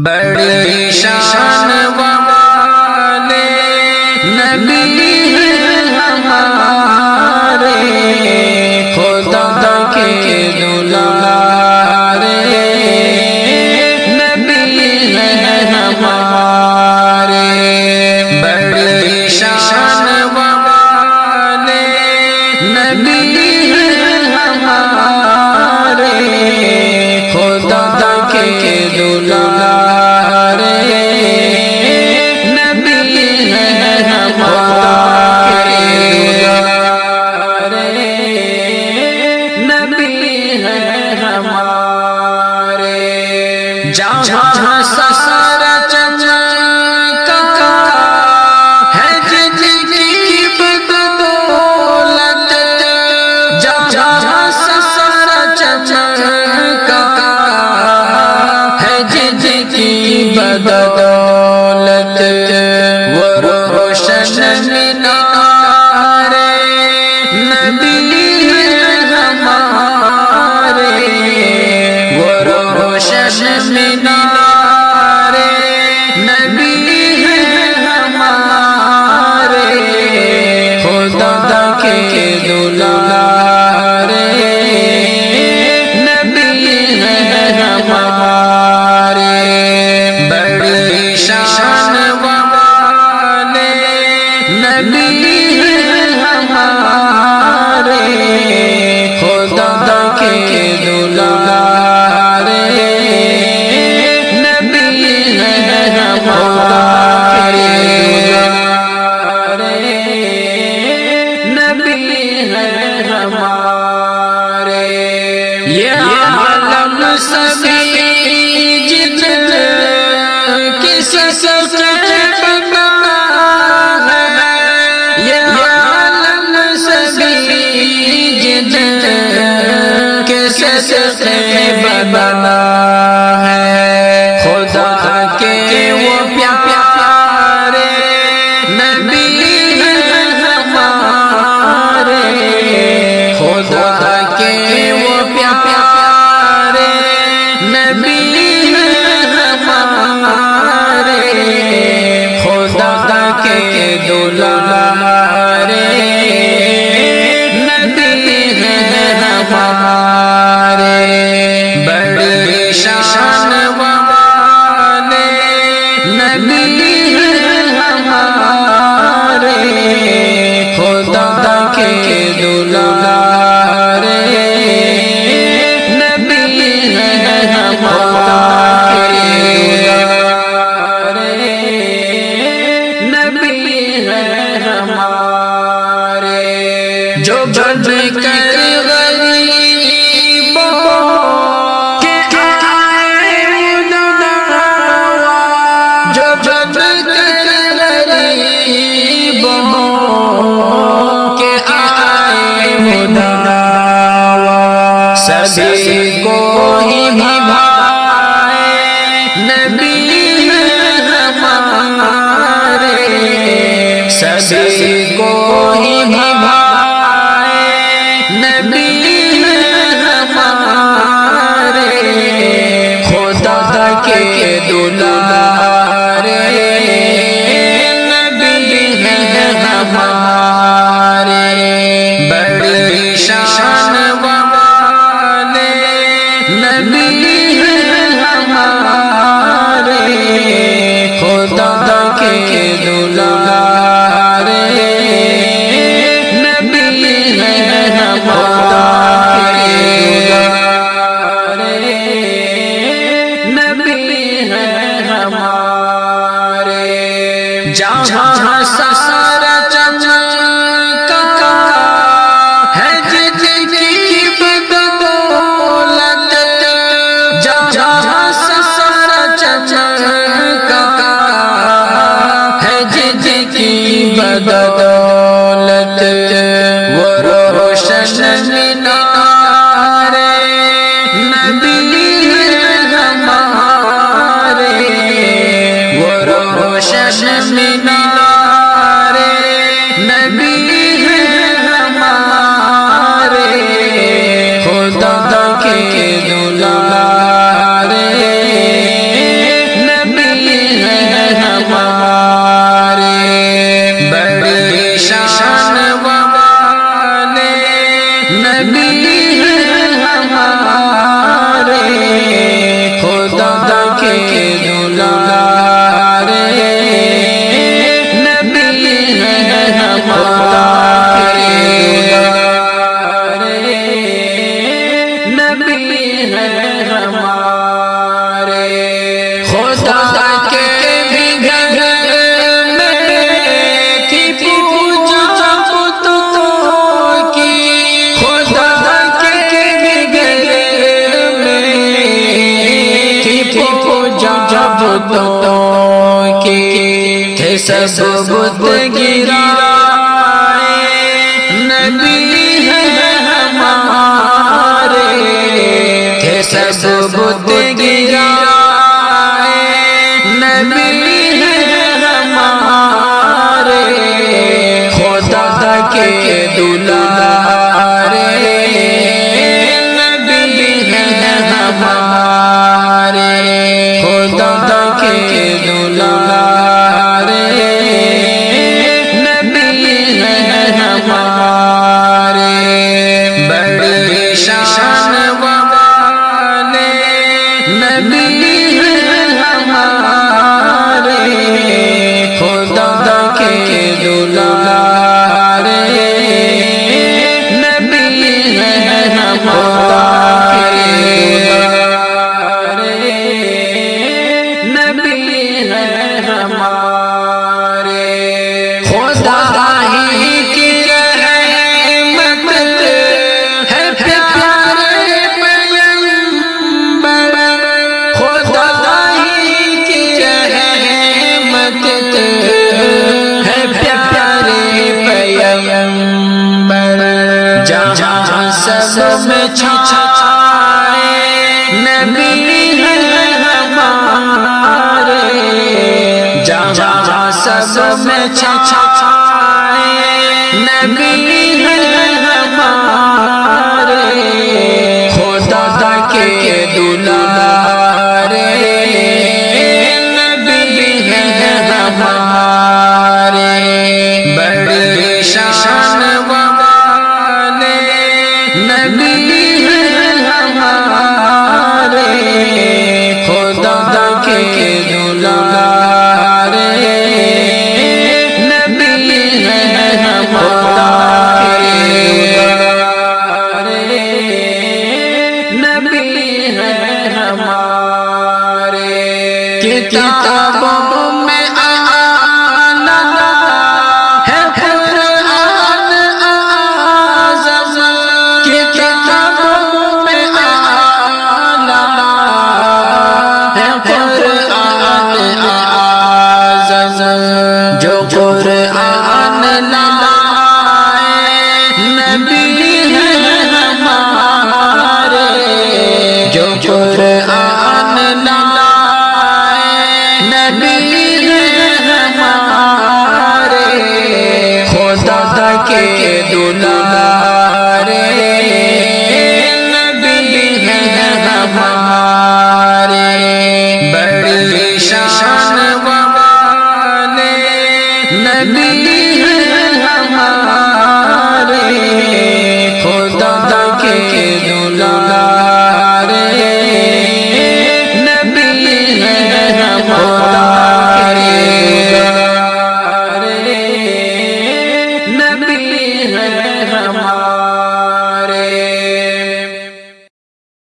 بڑی شان والے نبی ہیں ہمارے، خدا کے دلارے نبی ہیں ہمارے، بڑی شان والے نبی ہیں ہمارے، خدا کے دلارے نبی ہیں ہمارے، نبی ہیں ہمارے، جہاں سسارا چمکا ہے جن کی بدولت، جہاں سسارا چمکا ہے جن کی بدولت، وہ روشن مینارے نبی ہیں ہمارے، وہ روشن مینارے نبی ہیں ہمارے، خدا کے دلارے نبی ہیں ہمارے، بڑی شان والے نبی ہیں ہمارے، خدا کے دلارے نبی ہیں ہمارے، نبی ہیں ہمارے، یہ عالم سبھی جن کی صدقے بنا ہے، یہ عالم سبھی جن کے صدقے بنا ہے، خدا کے وہ پیارے نبی ہیں ہمارے، خدا کے وہ پیارے نبی ہیں ہمارے، خدا کے دلارے نبی ہیں ہمارے، بڑی شان والے نبی ہیں ہمارے، خدا کے دلارے نبی ہیں ہمارے، نبی ہیں ہمارے، جو بن کر غریبوں کے آئے مدعوا، جو بن کر غریبوں کے آئے مدعوا، سبھی کو ہی بھائے نبی ہیں ہمارے، سبھی کو ہی بھائے نبی ہیں ہمارے، خدا کے دلارے نبی ہیں ہمارے، بڑی شان والے نبی ہیں ہمارے خدا کے دلارے نبی ہیں ہمارے نبی ہیں ہمارے خدا کے بھی گھر میں تھی پوجا بتوں کی خدا کے بھی گھر میں تھی پوجا بتوں کی تھے سب بت گرائے نبی ہیں ہمارے تھے سب بت گرائے نبی ہیں ہمارے خدا کے دلارے نبی ہیں ہمارے خدا کے دلارے نبی ہیں ہمارے بڑی شان والے نبی ہیں ہمارے خدا کے دلارے نبی ہیں ہمارے نبی ہیں ہمارے خدا ہی کی رحمت ہے پیارے پیغمبر خدا ہی کی رحمت ہے پیارے پیغمبر جہاں سب میں چھائے نبی ہیں ہمارے جہاں سب میں چھائے نبی ہیں ہمارے خدا کے دلارے نبی ہیں ہمارے بڑی شان والے نبی ہیں ہمارے خدا کے دلارے نبی ہیں ہمارے نبی ہیں ہمارے کتابوں میں آنا ہے قرآن اعظم کتابوں میں آنا ہے قرآن اعظم جو قرآن لائے نبی ہیں ہمارے جو قرآن لائے نبی ہیں ہمارے خدا کے دلارے نبی ہیں ہمارے بڑی شان والے نبی ہیں ہمارے خدا کے دلارے نبی ہیں ہمارے نبی ہیں ہمارے